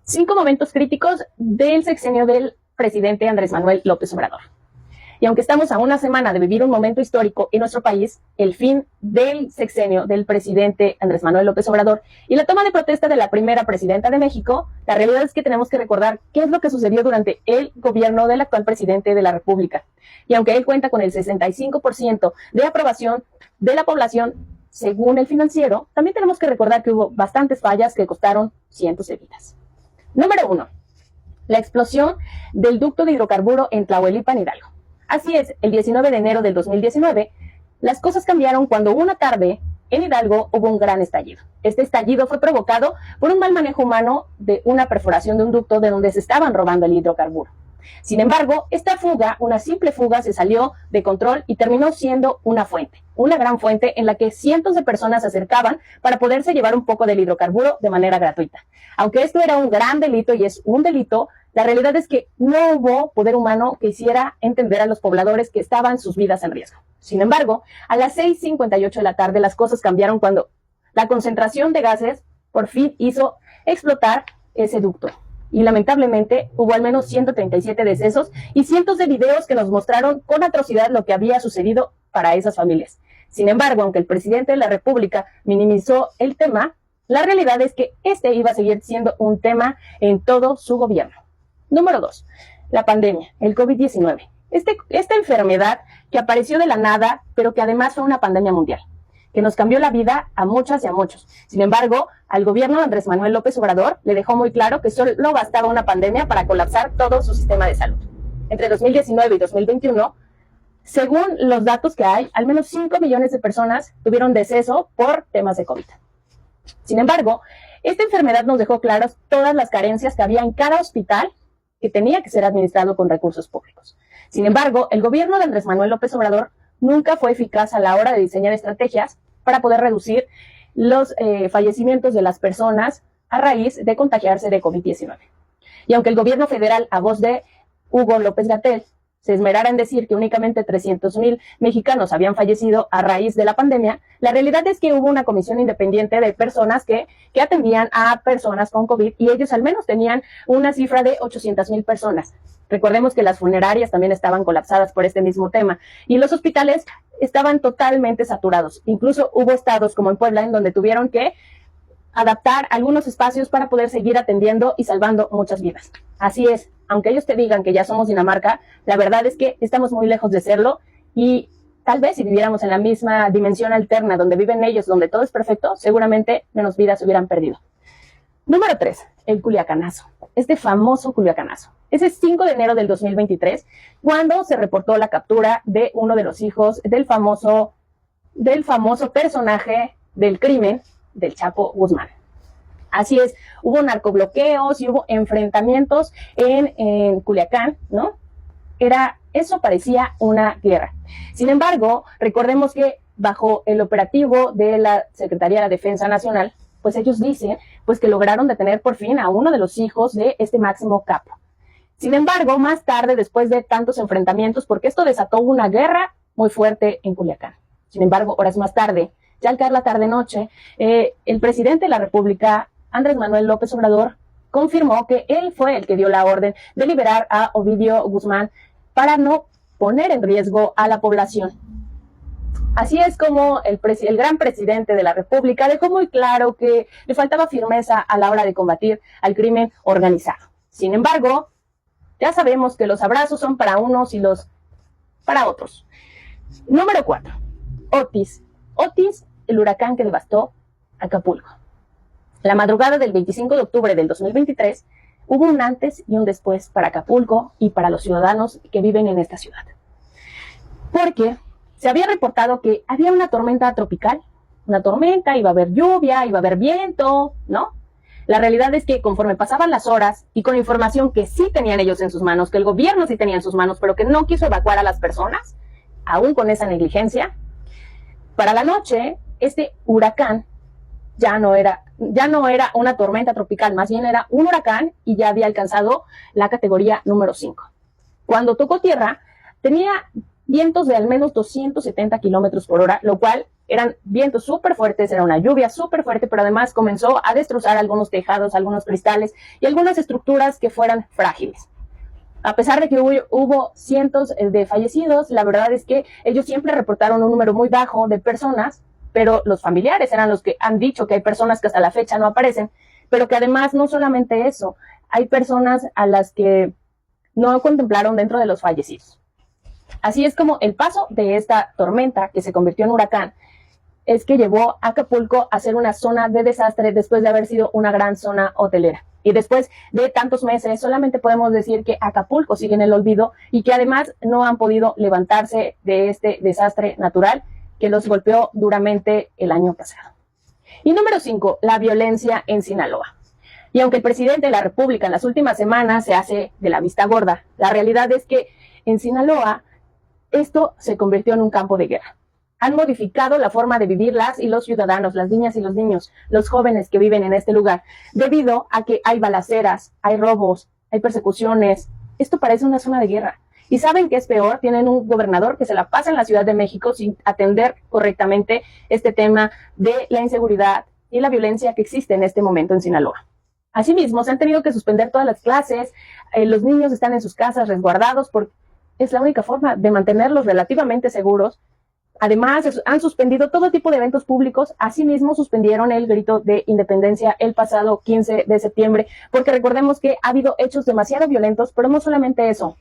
5 momentos críticos del sexenio del presidente Andrés Manuel López Obrador. Y aunque estamos a una semana de vivir un momento histórico en nuestro país, el fin del sexenio del presidente Andrés Manuel López Obrador y la toma de protesta de la primera presidenta de México, la realidad es que tenemos que recordar qué es lo que sucedió durante el gobierno del actual presidente de la República. Y aunque él cuenta con el 65% de aprobación de la población, según el Financiero, también tenemos que recordar que hubo bastantes fallas que costaron cientos de vidas. Número 1. La explosión del ducto de hidrocarburo en Tlahuelipan, Hidalgo. Así es, el 19 de enero del 2019, las cosas cambiaron cuando una tarde en Hidalgo hubo un gran estallido. Este estallido fue provocado por un mal manejo humano de una perforación de un ducto de donde se estaban robando el hidrocarburo. Sin embargo, esta fuga, una simple fuga, se salió de control y terminó siendo una fuente, una gran fuente en la que cientos de personas se acercaban para poderse llevar un poco del hidrocarburo de manera gratuita. Aunque esto era un gran delito y es un delito, la realidad es que no hubo poder humano que hiciera entender a los pobladores que estaban sus vidas en riesgo. Sin embargo, a las 6:58 de la tarde las cosas cambiaron cuando la concentración de gases por fin hizo explotar ese ducto. Y lamentablemente hubo al menos 137 decesos y cientos de videos que nos mostraron con atrocidad lo que había sucedido para esas familias. Sin embargo, aunque el presidente de la República minimizó el tema, la realidad es que este iba a seguir siendo un tema en todo su gobierno. Número 2. La pandemia, el COVID-19. Esta enfermedad que apareció de la nada, pero que además fue una pandemia mundial, que nos cambió la vida a muchas y a muchos. Sin embargo, al gobierno de Andrés Manuel López Obrador le dejó muy claro que solo bastaba una pandemia para colapsar todo su sistema de salud. Entre 2019 y 2021, según los datos que hay, al menos 5 millones de personas tuvieron deceso por temas de COVID. Sin embargo, esta enfermedad nos dejó claras todas las carencias que había en cada hospital que tenía que ser administrado con recursos públicos. Sin embargo, el gobierno de Andrés Manuel López Obrador nunca fue eficaz a la hora de diseñar estrategias para poder reducir los fallecimientos de las personas a raíz de contagiarse de COVID-19. Y aunque el gobierno federal, a voz de Hugo López-Gatell, se esmerara en decir que únicamente 300,000 mexicanos habían fallecido a raíz de la pandemia, la realidad es que hubo una comisión independiente de personas que atendían a personas con COVID y ellos al menos tenían una cifra de 800,000 personas. Recordemos que las funerarias también estaban colapsadas por este mismo tema y los hospitales estaban totalmente saturados. Incluso hubo estados como en Puebla en donde tuvieron que adaptar algunos espacios para poder seguir atendiendo y salvando muchas vidas. Así es, aunque ellos te digan que ya somos Dinamarca, la verdad es que estamos muy lejos de serlo y tal vez si viviéramos en la misma dimensión alterna donde viven ellos, donde todo es perfecto, seguramente menos vidas se hubieran perdido. Número 3, el Culiacanazo, este famoso Culiacanazo. Ese 5 de enero del 2023, cuando se reportó la captura de uno de los hijos del famoso personaje del crimen, del Chapo Guzmán. Así es, hubo narcobloqueos y hubo enfrentamientos en Culiacán, ¿no? Eso parecía una guerra. Sin embargo, recordemos que bajo el operativo de la Secretaría de la Defensa Nacional, pues ellos dicen pues que lograron detener por fin a uno de los hijos de este máximo capo. Sin embargo, más tarde, después de tantos enfrentamientos, porque esto desató una guerra muy fuerte en Culiacán. Sin embargo, horas más tarde, ya al caer la tarde-noche, el presidente de la República, Andrés Manuel López Obrador, confirmó que él fue el que dio la orden de liberar a Ovidio Guzmán para no poner en riesgo a la población. Así es como el gran presidente de la República dejó muy claro que le faltaba firmeza a la hora de combatir al crimen organizado. Sin embargo, ya sabemos que los abrazos son para unos y los para otros. Número 4. Otis, el huracán que devastó Acapulco. La madrugada del 25 de octubre del 2023 hubo un antes y un después para Acapulco y para los ciudadanos que viven en esta ciudad. Porque se había reportado que había una tormenta tropical, una tormenta, iba a haber lluvia, iba a haber viento, ¿no? La realidad es que conforme pasaban las horas y con información que sí tenían ellos en sus manos, que el gobierno sí tenía en sus manos, pero que no quiso evacuar a las personas, aún con esa negligencia, para la noche este huracán ya no era una tormenta tropical, más bien era un huracán y ya había alcanzado la categoría número 5. Cuando tocó tierra, tenía vientos de al menos 270 kilómetros por hora, lo cual Eran vientos súper fuertes, era una lluvia súper fuerte, pero además comenzó a destrozar algunos tejados, algunos cristales y algunas estructuras que fueran frágiles. A pesar de que hubo cientos de fallecidos, la verdad es que ellos siempre reportaron un número muy bajo de personas, pero los familiares eran los que han dicho que hay personas que hasta la fecha no aparecen, pero que además no solamente eso, hay personas a las que no contemplaron dentro de los fallecidos. Así es como el paso de esta tormenta, que se convirtió en huracán, es que llevó a Acapulco a ser una zona de desastre después de haber sido una gran zona hotelera. Y después de tantos meses, solamente podemos decir que Acapulco sigue en el olvido y que además no han podido levantarse de este desastre natural que los golpeó duramente el año pasado. Y número 5, la violencia en Sinaloa. Y aunque el presidente de la República en las últimas semanas se hace de la vista gorda, la realidad es que en Sinaloa esto se convirtió en un campo de guerra. Han modificado la forma de vivir las y los ciudadanos, las niñas y los niños, los jóvenes que viven en este lugar, debido a que hay balaceras, hay robos, hay persecuciones. Esto parece una zona de guerra. Y saben que es peor, tienen un gobernador que se la pasa en la Ciudad de México sin atender correctamente este tema de la inseguridad y la violencia que existe en este momento en Sinaloa. Asimismo, se han tenido que suspender todas las clases, los niños están en sus casas resguardados porque es la única forma de mantenerlos relativamente seguros. Además, han suspendido todo tipo de eventos públicos. Asimismo, suspendieron el grito de independencia el pasado 15 de septiembre, porque recordemos que ha habido hechos demasiado violentos, pero no solamente eso.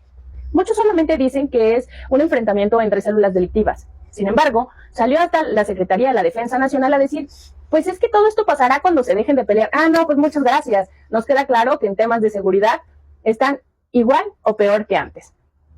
Muchos solamente dicen que es un enfrentamiento entre células delictivas. Sin embargo, salió hasta la Secretaría de la Defensa Nacional a decir, pues es que todo esto pasará cuando se dejen de pelear. Ah, no, pues muchas gracias. Nos queda claro que en temas de seguridad están igual o peor que antes.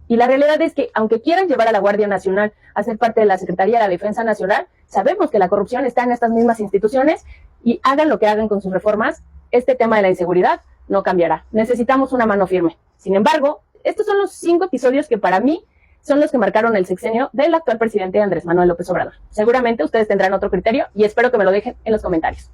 Y la realidad es que, aunque quieran llevar a la Guardia Nacional a ser parte de la Secretaría de la Defensa Nacional, sabemos que la corrupción está en estas mismas instituciones y hagan lo que hagan con sus reformas, este tema de la inseguridad no cambiará. Necesitamos una mano firme. Sin embargo, estos son los 5 episodios que para mí son los que marcaron el sexenio del actual presidente Andrés Manuel López Obrador. Seguramente ustedes tendrán otro criterio y espero que me lo dejen en los comentarios.